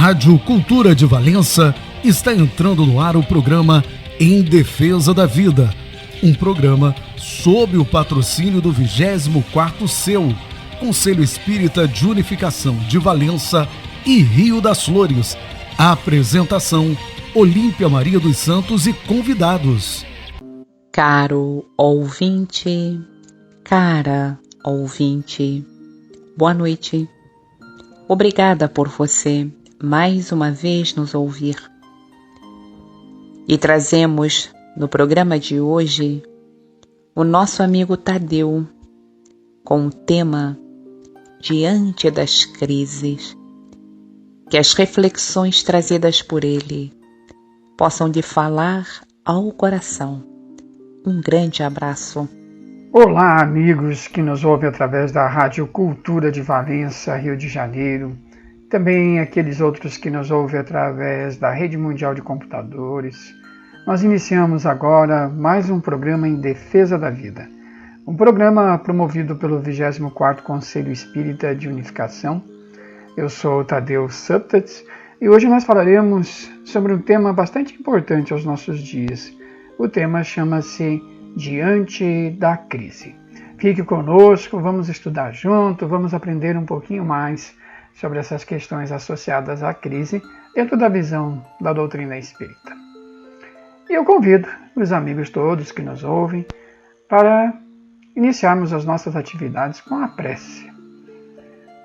Rádio Cultura de Valença está entrando no ar o programa Em Defesa da Vida, um programa sob o patrocínio do 24º CEU, Conselho Espírita de Unificação de Valença e Rio das Flores. A apresentação, Olímpia Maria dos Santos e convidados. Caro ouvinte, cara ouvinte, boa noite. Obrigada por você mais uma vez nos ouvir. E trazemos no programa de hoje o nosso amigo Tadeu com o tema Diante das Crises. Que as reflexões trazidas por ele possam lhe falar ao coração. Um grande abraço. Olá, amigos que nos ouvem através da Rádio Cultura de Valença, Rio de Janeiro. Também aqueles outros que nos ouvem através da Rede Mundial de Computadores. Nós iniciamos agora mais um programa Em Defesa da Vida. Um programa promovido pelo 24º Conselho Espírita de Unificação. Eu sou o Tadeu Subtats e hoje nós falaremos sobre um tema bastante importante aos nossos dias. O tema chama-se Diante da Crise. Fique conosco, vamos estudar junto, vamos aprender um pouquinho mais sobre essas questões associadas à crise dentro da visão da doutrina espírita. E eu convido os amigos todos que nos ouvem para iniciarmos as nossas atividades com a prece,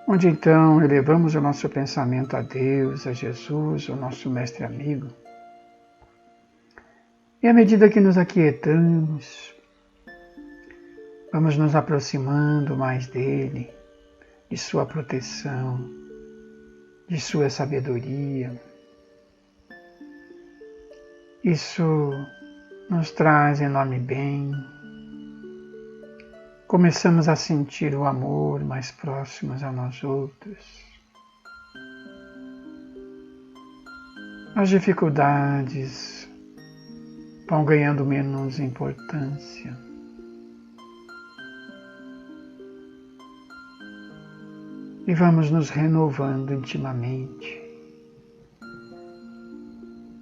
onde então elevamos o nosso pensamento a Deus, a Jesus, o nosso mestre amigo. E à medida que nos aquietamos, vamos nos aproximando mais dele, de sua proteção, de sua sabedoria. Isso nos traz enorme bem. Começamos a sentir o amor mais próximos a nós outros. As dificuldades vão ganhando menos importância. E vamos nos renovando intimamente,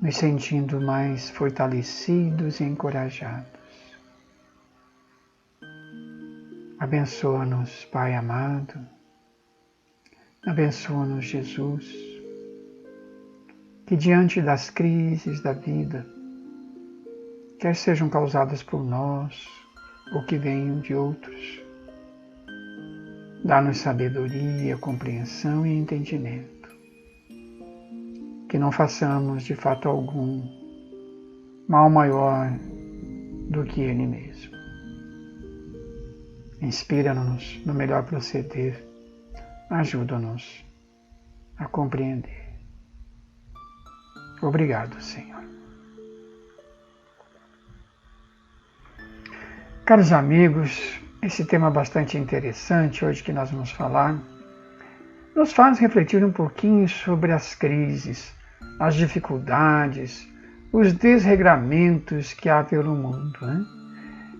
nos sentindo mais fortalecidos e encorajados. Abençoa-nos, Pai amado. Abençoa-nos, Jesus, que diante das crises da vida, quer sejam causadas por nós ou que venham de outros, dá-nos sabedoria, compreensão e entendimento. Que não façamos, de fato algum, mal maior do que ele mesmo. Inspira-nos no melhor proceder, ajuda-nos a compreender. Obrigado, Senhor. Caros amigos, esse tema bastante interessante hoje que nós vamos falar, nos faz refletir um pouquinho sobre as crises, as dificuldades, os desregramentos que há pelo mundo, né?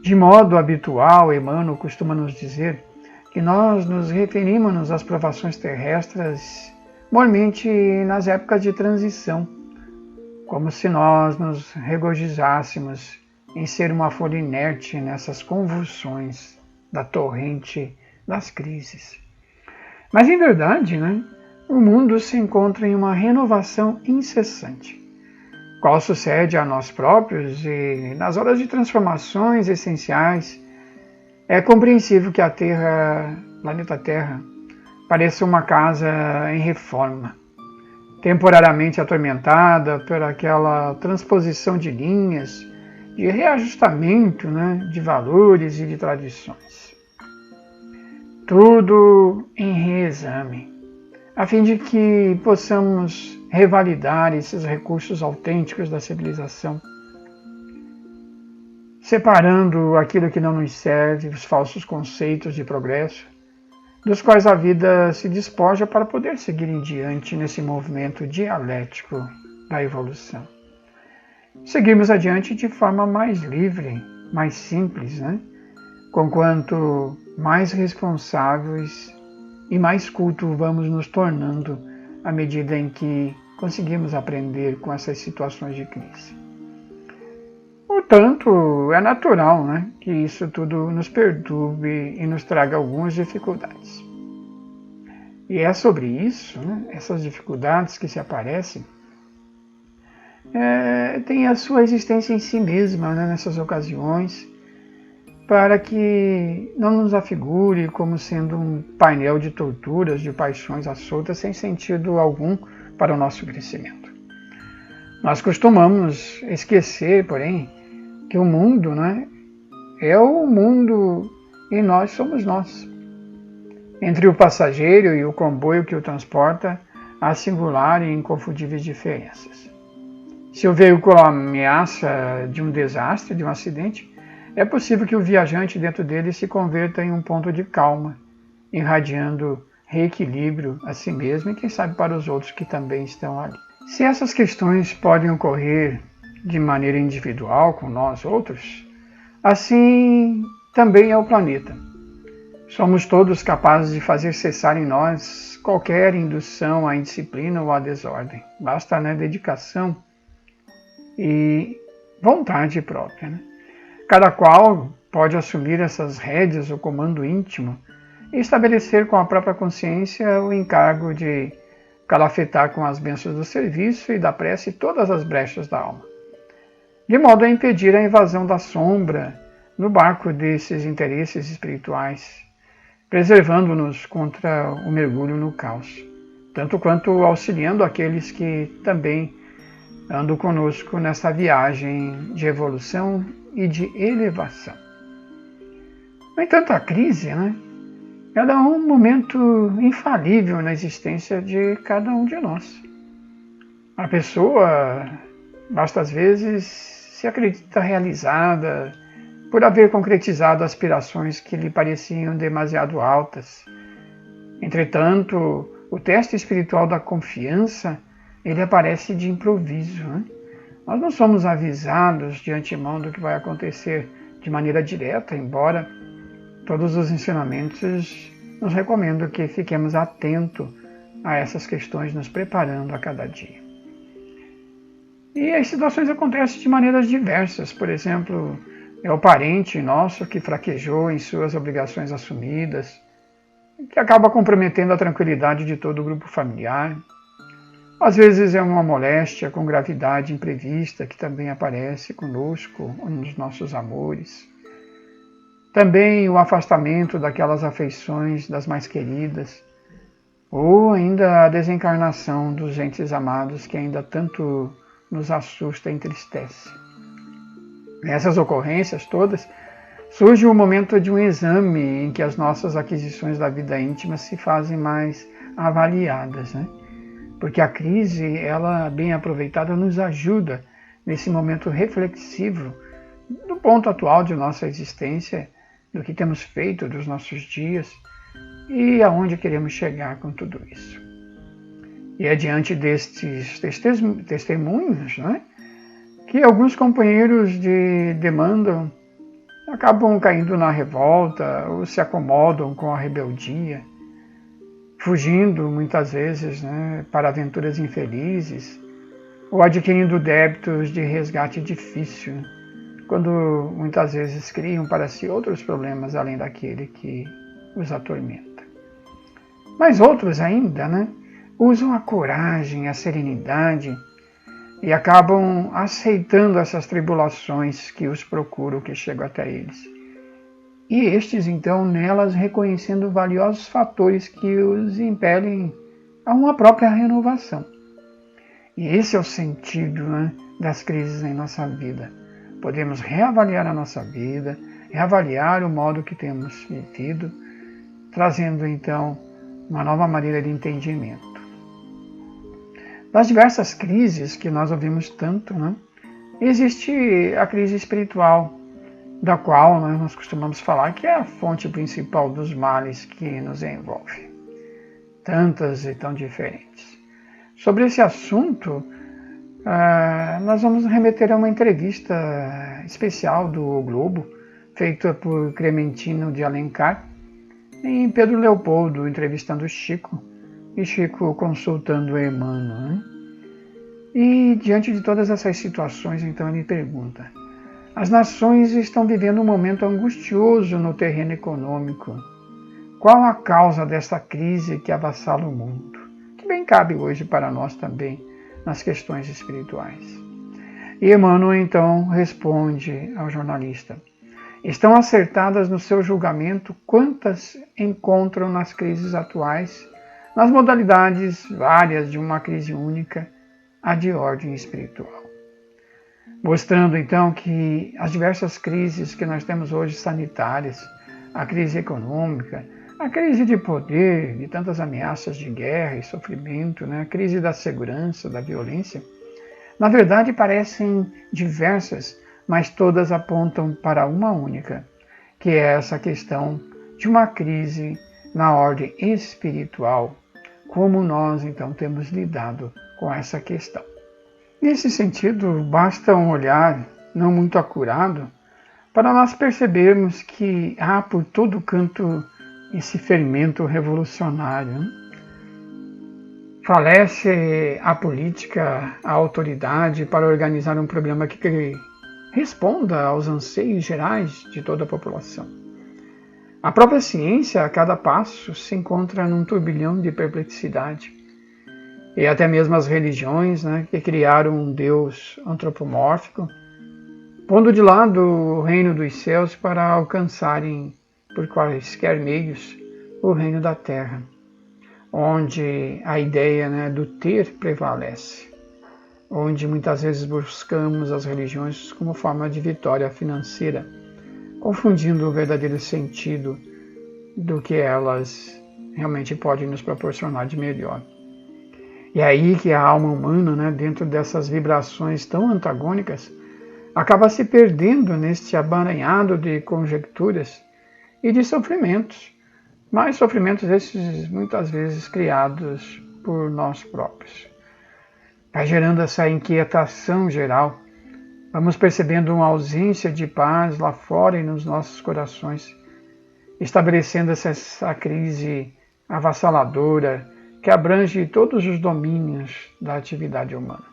De modo habitual, Emmanuel costuma nos dizer que nós nos referimos às provações terrestres mormente nas épocas de transição, como se nós nos regozijássemos em ser uma folha inerte nessas convulsões da torrente das crises. Mas, em verdade, o mundo se encontra em uma renovação incessante, qual sucede a nós próprios, e nas horas de transformações essenciais, é compreensível que a Terra, planeta Terra, pareça uma casa em reforma, temporariamente atormentada por aquela transposição de linhas, de reajustamento de valores e de tradições. Tudo em reexame, a fim de que possamos revalidar esses recursos autênticos da civilização, separando aquilo que não nos serve, os falsos conceitos de progresso, dos quais a vida se despoja para poder seguir em diante nesse movimento dialético da evolução. Seguirmos adiante de forma mais livre, mais simples, conquanto mais responsáveis e mais cultos vamos nos tornando à medida em que conseguimos aprender com essas situações de crise. Portanto, é natural, né, que isso tudo nos perturbe e nos traga algumas dificuldades. E é sobre isso, né, essas dificuldades que se aparecem, tem a sua existência em si mesma, né, nessas ocasiões, para que não nos afigure como sendo um painel de torturas, de paixões à solta, sem sentido algum para o nosso crescimento. Nós costumamos esquecer, porém, que o mundo, né, é o mundo e nós somos nós. Entre o passageiro e o comboio que o transporta, há singular e inconfundíveis diferenças. Se o veículo ameaça de um desastre, de um acidente, é possível que o viajante dentro dele se converta em um ponto de calma, irradiando reequilíbrio a si mesmo e, quem sabe, para os outros que também estão ali. Se essas questões podem ocorrer de maneira individual com nós outros, assim também é o planeta. Somos todos capazes de fazer cessar em nós qualquer indução à indisciplina ou à desordem. Basta, né, dedicação e vontade própria, né? Cada qual pode assumir essas rédeas, o comando íntimo, e estabelecer com a própria consciência o encargo de calafetar com as bênçãos do serviço e da prece todas as brechas da alma, de modo a impedir a invasão da sombra no barco desses interesses espirituais, preservando-nos contra o mergulho no caos, tanto quanto auxiliando aqueles que também andam conosco nessa viagem de evolução e de elevação. No entanto, a crise, né, ela é um momento infalível na existência de cada um de nós. A pessoa, basta às vezes, se acredita realizada por haver concretizado aspirações que lhe pareciam demasiado altas. Entretanto, o teste espiritual da confiança, ele aparece de improviso, né? Nós não somos avisados de antemão do que vai acontecer de maneira direta, embora todos os ensinamentos nos recomendam que fiquemos atentos a essas questões, nos preparando a cada dia. E as situações acontecem de maneiras diversas. Por exemplo, é o parente nosso que fraquejou em suas obrigações assumidas, que acaba comprometendo a tranquilidade de todo o grupo familiar. Às vezes é uma moléstia com gravidade imprevista que também aparece conosco nos nossos amores. Também o afastamento daquelas afeições das mais queridas, ou ainda a desencarnação dos entes amados que ainda tanto nos assusta e entristece. Nessas ocorrências todas, surge o momento de um exame em que as nossas aquisições da vida íntima se fazem mais avaliadas, né? Porque a crise, ela bem aproveitada, nos ajuda nesse momento reflexivo do ponto atual de nossa existência, do que temos feito dos nossos dias e aonde queremos chegar com tudo isso. E é diante destes testemunhos, né, que alguns companheiros de demanda acabam caindo na revolta ou se acomodam com a rebeldia, fugindo muitas vezes, né, para aventuras infelizes ou adquirindo débitos de resgate difícil, quando muitas vezes criam para si outros problemas além daquele que os atormenta. Mas outros ainda, né, usam a coragem, a serenidade e acabam aceitando essas tribulações que os procuram, que chegam até eles. E estes, então, nelas reconhecendo valiosos fatores que os impelem a uma própria renovação. E esse é o sentido, né, das crises em nossa vida. Podemos reavaliar a nossa vida, reavaliar o modo que temos vivido, trazendo, então, uma nova maneira de entendimento. Das diversas crises que nós ouvimos tanto, né, existe a crise espiritual, da qual nós costumamos falar que é a fonte principal dos males que nos envolve. Tantas e tão diferentes. Sobre esse assunto, nós vamos remeter a uma entrevista especial do O Globo, feita por Clementino de Alencar, em Pedro Leopoldo entrevistando Chico, e Chico consultando Emmanuel, né? E diante de todas essas situações, então ele pergunta: as nações estão vivendo um momento angustioso no terreno econômico. Qual a causa desta crise que avassala o mundo? Que bem cabe hoje para nós também nas questões espirituais. E Emmanuel então responde ao jornalista: estão acertadas no seu julgamento quantas encontram nas crises atuais, nas modalidades várias de uma crise única, a de ordem espiritual. Mostrando então que as diversas crises que nós temos hoje sanitárias, a crise econômica, a crise de poder, de tantas ameaças de guerra e sofrimento, a crise da segurança, da violência, na verdade parecem diversas, mas todas apontam para uma única, que é essa questão de uma crise na ordem espiritual. Como nós então temos lidado com essa questão? Nesse sentido, basta um olhar não muito acurado para nós percebermos que há por todo canto esse fermento revolucionário. Falece a política, a autoridade para organizar um programa que responda aos anseios gerais de toda a população. A própria ciência, a cada passo, se encontra num turbilhão de perplexidade. E até mesmo as religiões, que criaram um Deus antropomórfico, pondo de lado o reino dos céus para alcançarem, por quaisquer meios, o reino da terra, onde a ideia do ter prevalece, onde muitas vezes buscamos as religiões como forma de vitória financeira, confundindo o verdadeiro sentido do que elas realmente podem nos proporcionar de melhor. E é aí que a alma humana, dentro dessas vibrações tão antagônicas, acaba se perdendo neste emaranhado de conjecturas e de sofrimentos, mas sofrimentos esses muitas vezes criados por nós próprios. Vai gerando essa inquietação geral, vamos percebendo uma ausência de paz lá fora e nos nossos corações, estabelecendo essa crise avassaladora que abrange todos os domínios da atividade humana.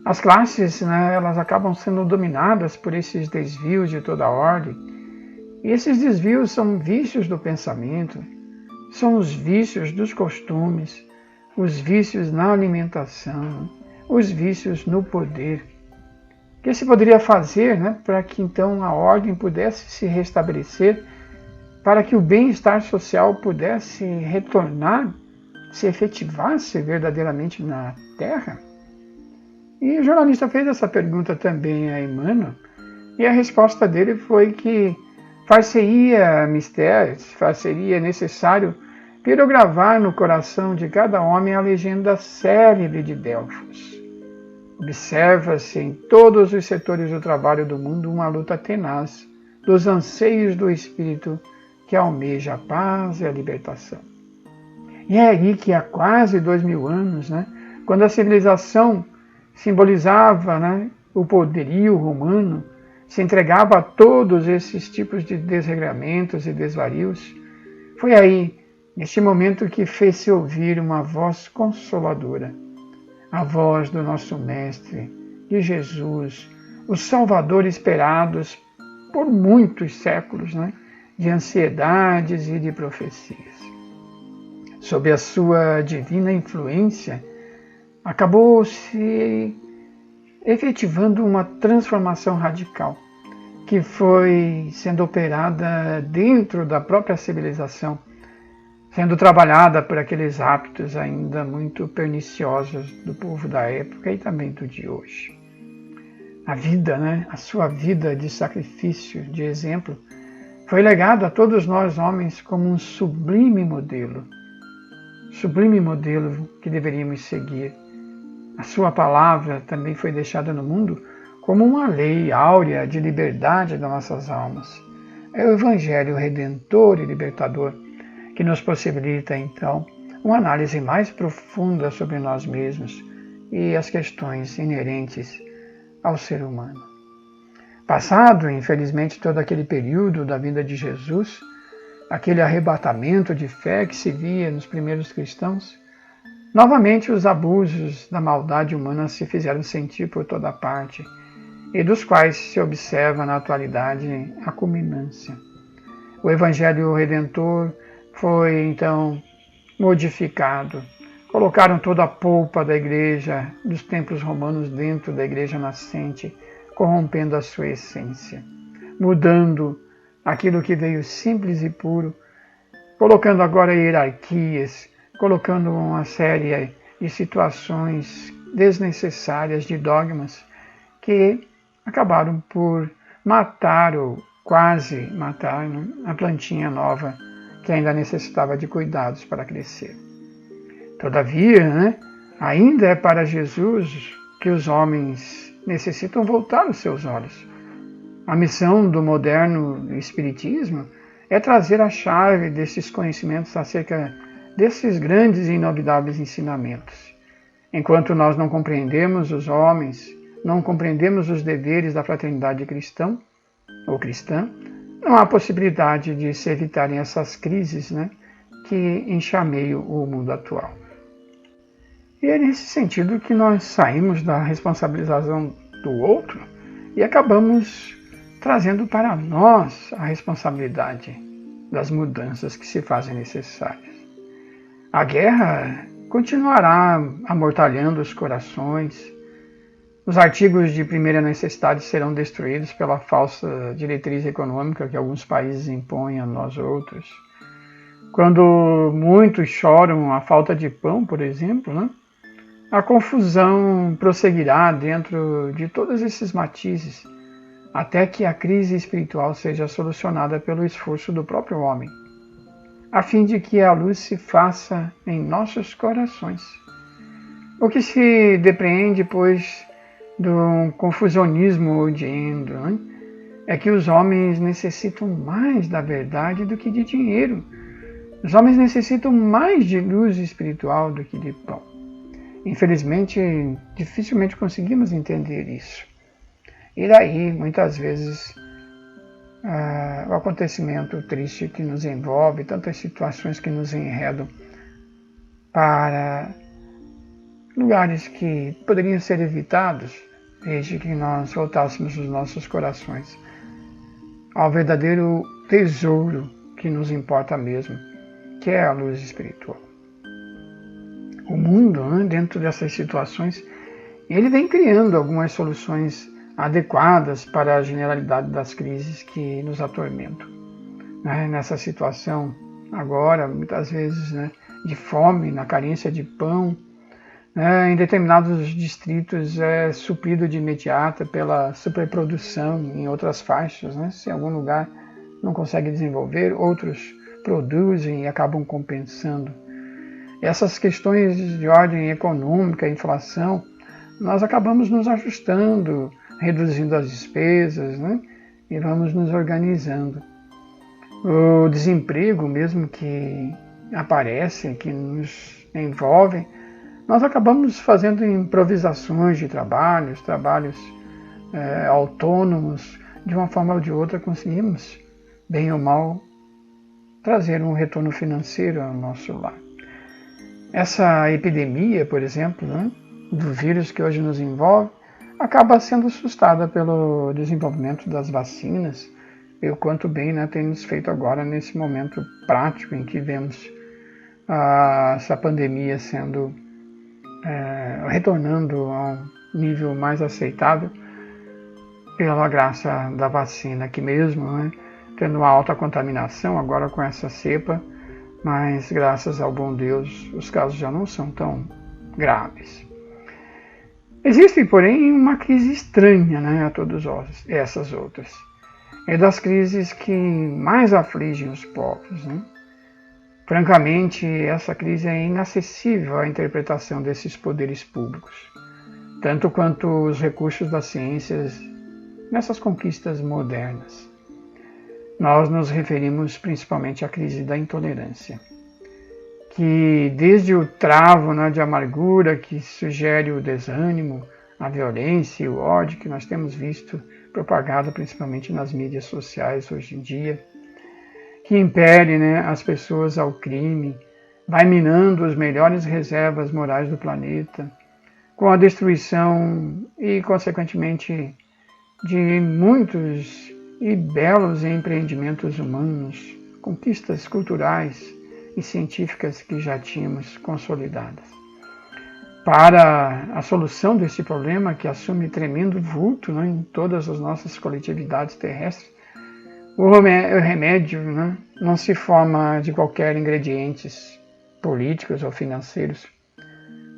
As classes, elas acabam sendo dominadas por esses desvios de toda a ordem, e esses desvios são vícios do pensamento, são os vícios dos costumes, os vícios na alimentação, os vícios no poder. O que se poderia fazer para que então a ordem pudesse se restabelecer, para que o bem-estar social pudesse retornar, se efetivasse verdadeiramente na Terra? E o jornalista fez essa pergunta também a Emmanuel, e a resposta dele foi que far-se-ia necessário pirogravar no coração de cada homem a legenda célebre de Delfos. Observa-se em todos os setores do trabalho do mundo uma luta tenaz dos anseios do espírito que almeja a paz e a libertação. E é aí que há quase 2000 anos, quando a civilização simbolizava o poderio romano, se entregava a todos esses tipos de desregramentos e desvarios, foi aí, neste momento, que fez-se ouvir uma voz consoladora, a voz do nosso Mestre, de Jesus, o Salvador esperados por muitos séculos, de ansiedades e de profecias. Sob a sua divina influência, acabou se efetivando uma transformação radical, que foi sendo operada dentro da própria civilização, sendo trabalhada por aqueles hábitos ainda muito perniciosos do povo da época e também do de hoje. A vida, a sua vida de sacrifício, de exemplo, foi legada a todos nós homens como um sublime modelo que deveríamos seguir. A sua palavra também foi deixada no mundo como uma lei áurea de liberdade das nossas almas. É o Evangelho redentor e libertador que nos possibilita, então, uma análise mais profunda sobre nós mesmos e as questões inerentes ao ser humano. Passado, infelizmente, todo aquele período da vida de Jesus, aquele arrebatamento de fé que se via nos primeiros cristãos, Novamente, os abusos da maldade humana se fizeram sentir por toda parte, e dos quais se observa na atualidade a culminância. O Evangelho Redentor foi, então, modificado. Colocaram toda a polpa da igreja, dos templos romanos dentro da igreja nascente, corrompendo a sua essência, mudando aquilo que veio simples e puro, colocando agora hierarquias, colocando uma série de situações desnecessárias, de dogmas, que acabaram por matar ou quase matar, né, a plantinha nova que ainda necessitava de cuidados para crescer. Todavia, né, ainda é para Jesus que os homens necessitam voltar os seus olhos. A missão do moderno espiritismo é trazer a chave desses conhecimentos acerca desses grandes e inovidáveis ensinamentos. Enquanto nós não compreendemos os homens, não compreendemos os deveres da fraternidade cristã ou cristã, não há possibilidade de se evitarem essas crises, né, que enxameiam o mundo atual. E é nesse sentido que nós saímos da responsabilização do outro e acabamos trazendo para nós a responsabilidade das mudanças que se fazem necessárias. A guerra continuará amortalhando os corações. Os artigos de primeira necessidade serão destruídos pela falsa diretriz econômica que alguns países impõem a nós outros. Quando muitos choram a falta de pão, por exemplo, né, a confusão prosseguirá dentro de todos esses matizes, até que a crise espiritual seja solucionada pelo esforço do próprio homem, a fim de que a luz se faça em nossos corações. O que se depreende, pois, do confusionismo odiando, né, é que os homens necessitam mais da verdade do que de dinheiro. Os homens necessitam mais de luz espiritual do que de pão. Infelizmente, dificilmente conseguimos entender isso. E daí, muitas vezes, o acontecimento triste que nos envolve, tantas situações que nos enredam para lugares que poderiam ser evitados, desde que nós voltássemos os nossos corações ao verdadeiro tesouro que nos importa mesmo, que é a luz espiritual. O mundo, né, dentro dessas situações, ele vem criando algumas soluções adequadas para a generalidade das crises que nos atormentam. Nessa situação, agora, muitas vezes, né, de fome, na carência de pão, em determinados distritos é suprido de imediato pela superprodução em outras faixas. Né? Se em algum lugar não consegue desenvolver, outros produzem e acabam compensando. Essas questões de ordem econômica, inflação, nós acabamos nos ajustando, reduzindo as despesas, né? E vamos nos organizando. O desemprego mesmo que aparece, que nos envolve, nós acabamos fazendo improvisações de trabalhos autônomos, de uma forma ou de outra conseguimos, bem ou mal, trazer um retorno financeiro ao nosso lar. Essa epidemia, por exemplo, né, do vírus que hoje nos envolve, acaba sendo assustada pelo desenvolvimento das vacinas, e o quanto bem, né, tem nos feito agora nesse momento prático em que vemos essa pandemia sendo retornando a um nível mais aceitável pela graça da vacina, aqui mesmo, né, tendo uma alta contaminação agora com essa cepa, mas graças ao bom Deus os casos já não são tão graves. Existe, porém, uma crise estranha, né, a todas essas outras. É das crises que mais afligem os povos. Né? Francamente, essa crise é inacessível à interpretação desses poderes públicos, tanto quanto os recursos das ciências nessas conquistas modernas. Nós nos referimos principalmente à crise da intolerância, que desde o travo, né, de amargura que sugere o desânimo, a violência e o ódio que nós temos visto propagado principalmente nas mídias sociais hoje em dia, que impele, né, as pessoas ao crime, vai minando as melhores reservas morais do planeta, com a destruição e, consequentemente, de muitos e belos empreendimentos humanos, conquistas culturais e científicas que já tínhamos consolidadas. Para a solução desse problema, que assume tremendo vulto, né, em todas as nossas coletividades terrestres, o remédio, né, não se forma de qualquer ingredientes políticos ou financeiros,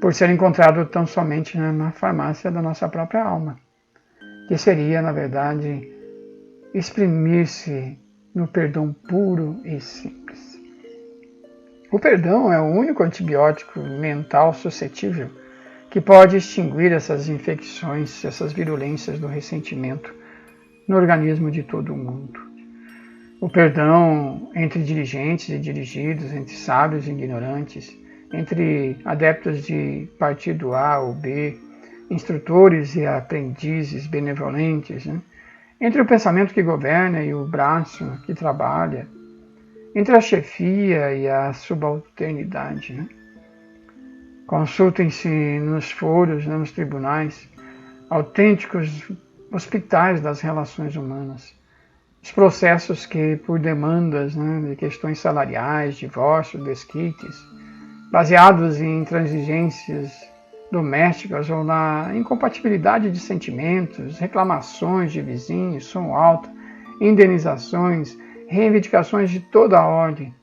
por ser encontrado tão somente na farmácia da nossa própria alma, que seria, na verdade, exprimir-se no perdão puro e simples. O perdão é o único antibiótico mental suscetível que pode extinguir essas infecções, essas virulências do ressentimento no organismo de todo o mundo. O perdão entre dirigentes e dirigidos, entre sábios e ignorantes, entre adeptos de partido A ou B, instrutores e aprendizes benevolentes, né? Entre o pensamento que governa e o braço que trabalha, entre a chefia e a subalternidade. Né? Consultem-se nos foros, né, nos tribunais, autênticos hospitais das relações humanas. Os processos que, por demandas, né, de questões salariais, divórcio, desquites, baseados em intransigências domésticas ou na incompatibilidade de sentimentos, reclamações de vizinhos, som alto, indenizações, reivindicações de toda a ordem.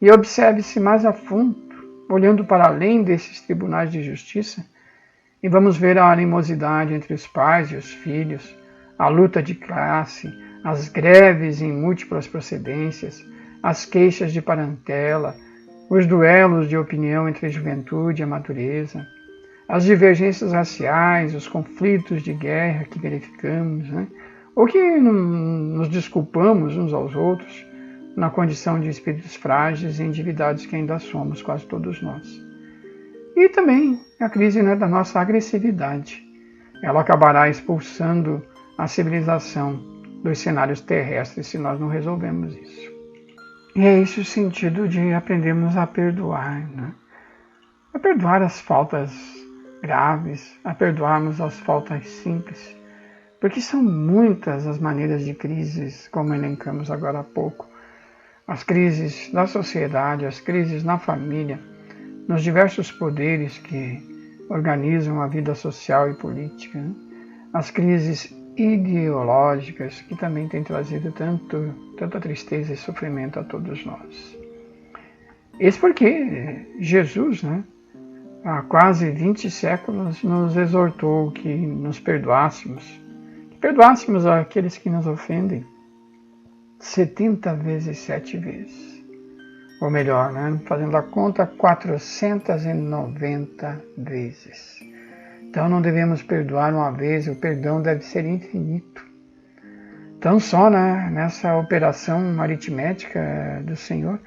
E observe-se mais a fundo, olhando para além desses tribunais de justiça, e vamos ver a animosidade entre os pais e os filhos, a luta de classe, as greves em múltiplas procedências, as queixas de parentela, os duelos de opinião entre a juventude e a madureza, as divergências raciais, os conflitos de guerra que verificamos, né? Ou que nos desculpamos uns aos outros na condição de espíritos frágeis e endividados que ainda somos, quase todos nós. E também a crise, né, da nossa agressividade. Ela acabará expulsando a civilização dos cenários terrestres se nós não resolvemos isso. E é esse o sentido de aprendermos a perdoar, né? A perdoar as faltas graves, a perdoarmos as faltas simples, porque são muitas as maneiras de crises, como elencamos agora há pouco. As crises da sociedade, as crises na família, nos diversos poderes que organizam a vida social e política, né? As crises ideológicas que também têm trazido tanta tristeza e sofrimento a todos nós. Isso porque Jesus, né, há quase 20 séculos, nos exortou que nos perdoássemos aqueles que nos ofendem 70 vezes 7 vezes. Ou melhor, né, fazendo a conta, 490 vezes. Então não devemos perdoar uma vez, o perdão deve ser infinito. Então só, né, nessa operação aritmética do Senhor,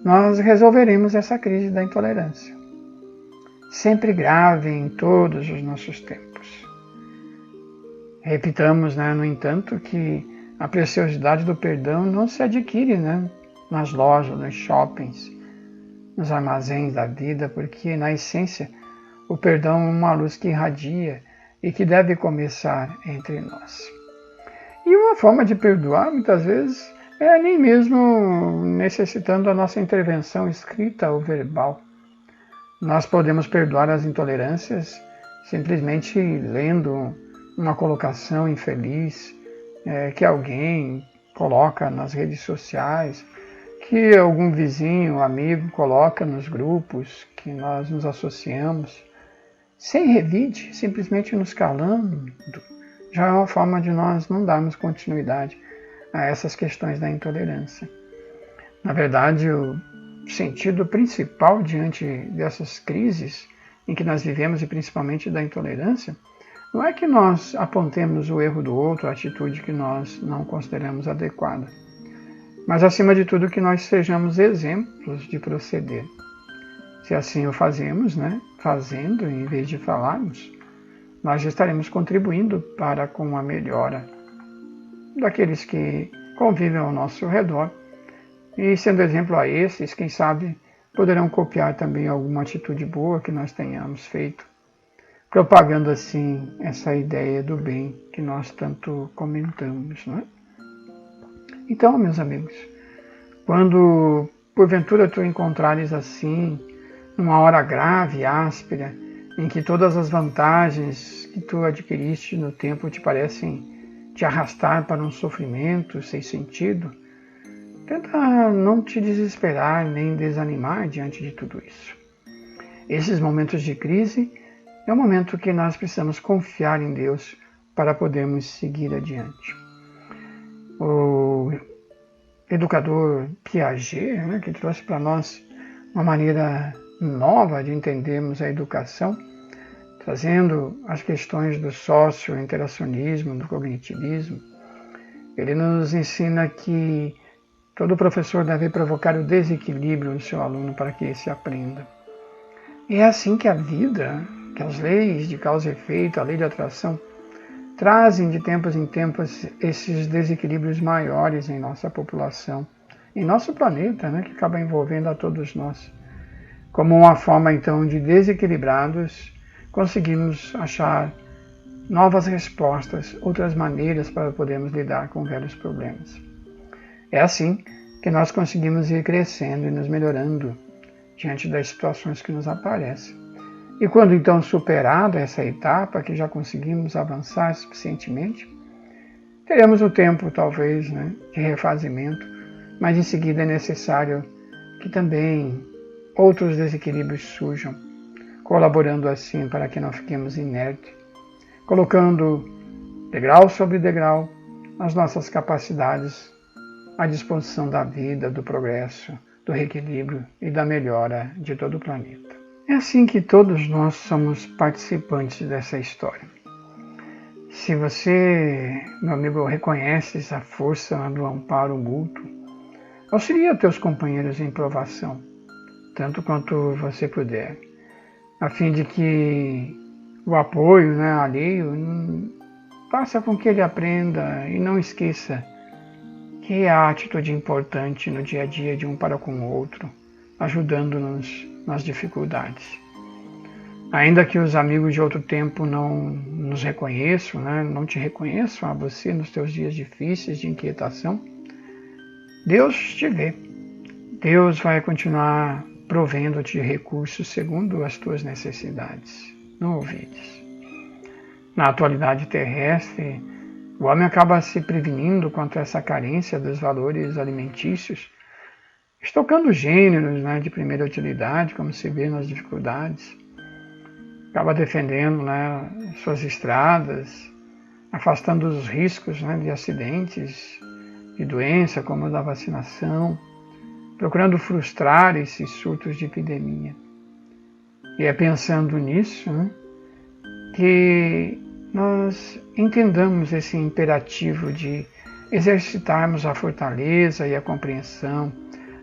nós resolveremos essa crise da intolerância. Sempre grave em todos os nossos tempos. Repitamos, né, no entanto, que a preciosidade do perdão não se adquire, né, nas lojas, nos shoppings, nos armazéns da vida, porque, na essência, o perdão é uma luz que irradia e que deve começar entre nós. E uma forma de perdoar, muitas vezes, é nem mesmo necessitando a nossa intervenção escrita ou verbal. Nós podemos perdoar as intolerâncias simplesmente lendo uma colocação infeliz que alguém coloca nas redes sociais, que algum vizinho, amigo coloca nos grupos que nós nos associamos, sem revide, simplesmente nos calando, já é uma forma de nós não darmos continuidade a essas questões da intolerância. Na verdade, o sentido principal diante dessas crises em que nós vivemos, e principalmente da intolerância, não é que nós apontemos o erro do outro, a atitude que nós não consideramos adequada, mas, acima de tudo, que nós sejamos exemplos de proceder. Se assim o fazemos, né, fazendo em vez de falarmos, nós já estaremos contribuindo para com a melhora daqueles que convivem ao nosso redor e sendo exemplo a esses, quem sabe, poderão copiar também alguma atitude boa que nós tenhamos feito, propagando assim essa ideia do bem que nós tanto comentamos, né? Então, meus amigos, quando porventura tu encontrares assim, numa hora grave, áspera, em que todas as vantagens que tu adquiriste no tempo te parecem te arrastar para um sofrimento sem sentido, tenta não te desesperar nem desanimar diante de tudo isso. Esses momentos de crise é o momento que nós precisamos confiar em Deus para podermos seguir adiante. O educador Piaget, que trouxe para nós uma maneira nova de entendermos a educação, trazendo as questões do socio-interacionismo, do cognitivismo, ele nos ensina que todo professor deve provocar o desequilíbrio no seu aluno para que esse aprenda. E é assim que a vida, que as leis de causa e efeito, a lei de atração, trazem de tempos em tempos esses desequilíbrios maiores em nossa população, em nosso planeta, que acaba envolvendo a todos nós. Como uma forma, então, de desequilibrados, conseguimos achar novas respostas, outras maneiras para podermos lidar com velhos problemas. É assim que nós conseguimos ir crescendo e nos melhorando diante das situações que nos aparecem. E quando então superada essa etapa, que já conseguimos avançar suficientemente, teremos o tempo, talvez, de refazimento, mas em seguida é necessário que também outros desequilíbrios surjam, colaborando assim para que não fiquemos inertes, colocando degrau sobre degrau as nossas capacidades à disposição da vida, do progresso, do reequilíbrio e da melhora de todo o planeta. É assim que todos nós somos participantes dessa história. Se você, meu amigo, reconhece essa força do amparo mútuo, auxilia teus companheiros em provação, tanto quanto você puder, a fim de que o apoio alheio faça com que ele aprenda e não esqueça que a atitude importante no dia a dia de um para com o outro, ajudando-nos nas dificuldades. Ainda que os amigos de outro tempo não nos reconheçam, não te reconheçam a você nos teus dias difíceis de inquietação, Deus te vê. Deus vai continuar provendo-te de recursos segundo as tuas necessidades. Não ouvides. Na atualidade terrestre, o homem acaba se prevenindo contra essa carência dos valores alimentícios, estocando gêneros de primeira utilidade, como se vê nas dificuldades. Acaba defendendo suas estradas, afastando os riscos de acidentes, de doença, como o da vacinação, procurando frustrar esses surtos de epidemia. E é pensando nisso que nós entendamos esse imperativo de exercitarmos a fortaleza e a compreensão,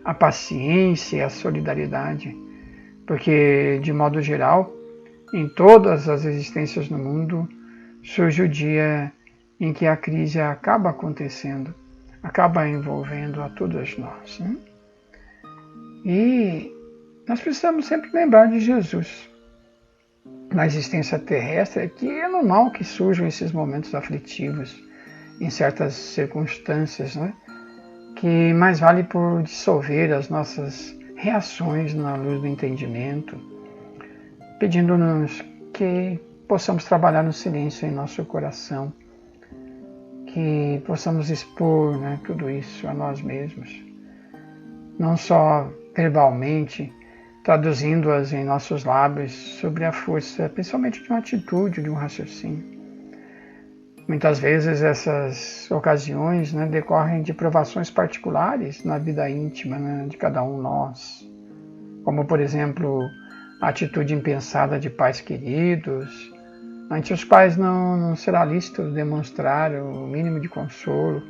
a paciência e a solidariedade, porque, de modo geral, em todas as existências no mundo, surge o dia em que a crise acaba acontecendo, acaba envolvendo a todos nós. E nós precisamos sempre lembrar de Jesus. Na existência terrestre, é que é normal que surjam esses momentos aflitivos em certas circunstâncias, que mais vale por dissolver as nossas reações na luz do entendimento, pedindo-nos que possamos trabalhar no silêncio em nosso coração, que possamos expor tudo isso a nós mesmos, não só verbalmente, traduzindo-as em nossos lábios sobre a força, principalmente de uma atitude, de um raciocínio. Muitas vezes essas ocasiões decorrem de provações particulares na vida íntima de cada um de nós, como, por exemplo, a atitude impensada de pais queridos, ante os quais não será lícito demonstrar o mínimo de consolo.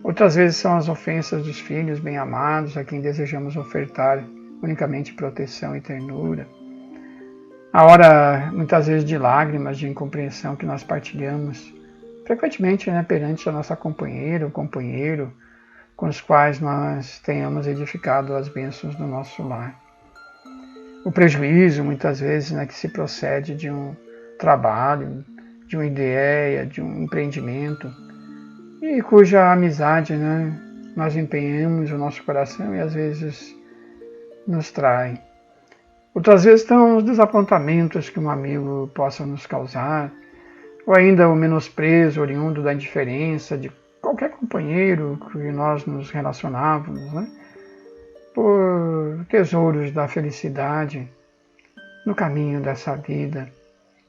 Outras vezes são as ofensas dos filhos bem-amados a quem desejamos ofertar unicamente proteção e ternura. A hora, muitas vezes, de lágrimas, de incompreensão que nós partilhamos, frequentemente perante a nossa companheira ou companheiro, com os quais nós tenhamos edificado as bênçãos do nosso lar. o prejuízo, muitas vezes, né, que se procede de um trabalho, de uma ideia, de um empreendimento, e cuja amizade, né, nós empenhamos o nosso coração e às vezes nos trai. Outras vezes estão os desapontamentos que um amigo possa nos causar, ou ainda o menosprezo oriundo da indiferença de qualquer companheiro que nós nos relacionávamos, né, por tesouros da felicidade no caminho dessa vida,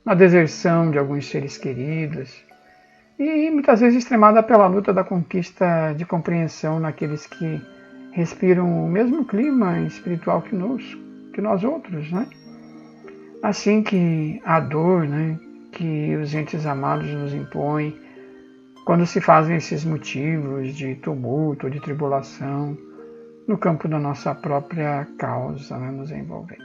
na deserção de alguns seres queridos, e muitas vezes extremada pela luta da conquista de compreensão naqueles que respiram o mesmo clima espiritual que nós outros, né? Assim que a dor, né, que os entes amados nos impõem, quando se fazem esses motivos de tumulto, de tribulação, no campo da nossa própria causa, né, nos envolvendo.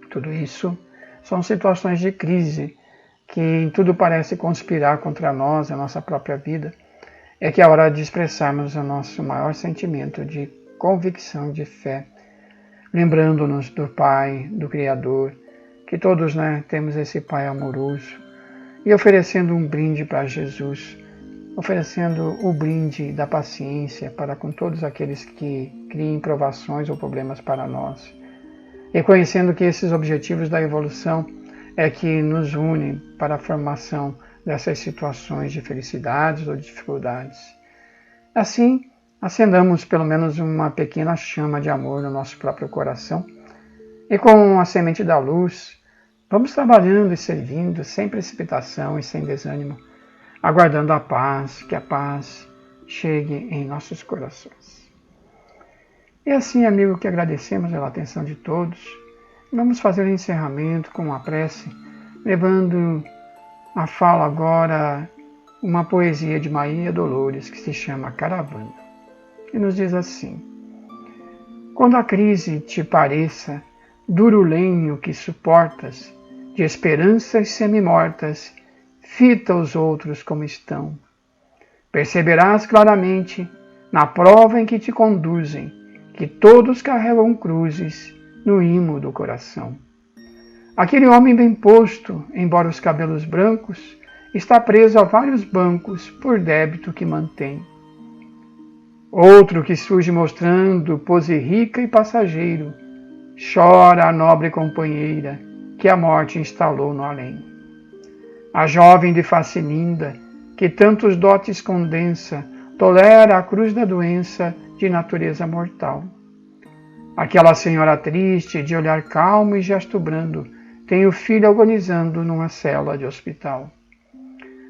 Tudo isso são situações de crise que em tudo parece conspirar contra nós, a nossa própria vida. É que é hora de expressarmos o nosso maior sentimento de convicção, de fé, lembrando-nos do Pai, do Criador, que todos, né, temos esse Pai amoroso, e oferecendo um brinde para Jesus, oferecendo o brinde da paciência para com todos aqueles que criem provações ou problemas para nós, reconhecendo que esses objetivos da evolução é que nos unem para a formação dessas situações de felicidades ou de dificuldades. Assim, acendamos pelo menos uma pequena chama de amor no nosso próprio coração e com a semente da luz, vamos trabalhando e servindo sem precipitação e sem desânimo, aguardando a paz, que a paz chegue em nossos corações. E assim, amigo, que agradecemos pela atenção de todos, vamos fazer o encerramento com uma prece, levando a fala agora uma poesia de Maria Dolores que se chama Caravana, e nos diz assim: quando a crise te pareça duro lenho que suportas, de esperanças semimortas, fita os outros como estão. Perceberás claramente, na prova em que te conduzem, que todos carregam cruzes no imo do coração. Aquele homem bem posto, embora os cabelos brancos, está preso a vários bancos por débito que mantém. Outro que surge mostrando pose rica e passageiro, chora a nobre companheira que a morte instalou no além. A jovem de face linda, que tantos dotes condensa, tolera a cruz da doença de natureza mortal. Aquela senhora triste, de olhar calmo e gesto brando, tem o filho agonizando numa cela de hospital.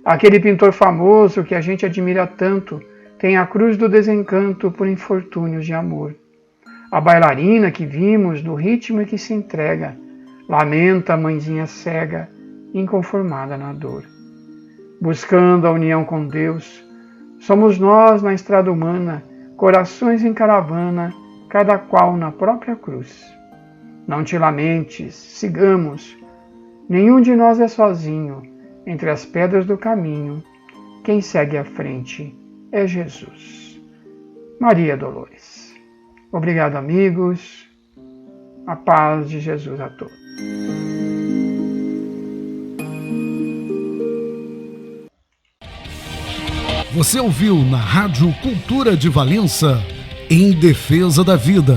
Aquele pintor famoso que a gente admira tanto, tem a cruz do desencanto por infortúnios de amor. A bailarina que vimos no ritmo e que se entrega, lamenta a mãezinha cega, inconformada na dor. Buscando a união com Deus, somos nós na estrada humana, corações em caravana, cada qual na própria cruz. Não te lamentes, sigamos, nenhum de nós é sozinho, entre as pedras do caminho, quem segue à frente é Jesus. Maria Dolores. Obrigado, amigos. A paz de Jesus a todos. Você ouviu na Rádio Cultura de Valença, Em Defesa da Vida,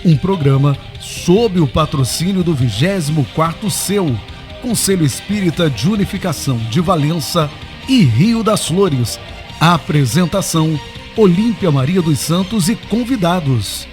um programa sob o patrocínio do 24º CEU, Conselho Espírita de Unificação de Valença e Rio das Flores. A apresentação, Olímpia Maria dos Santos e convidados.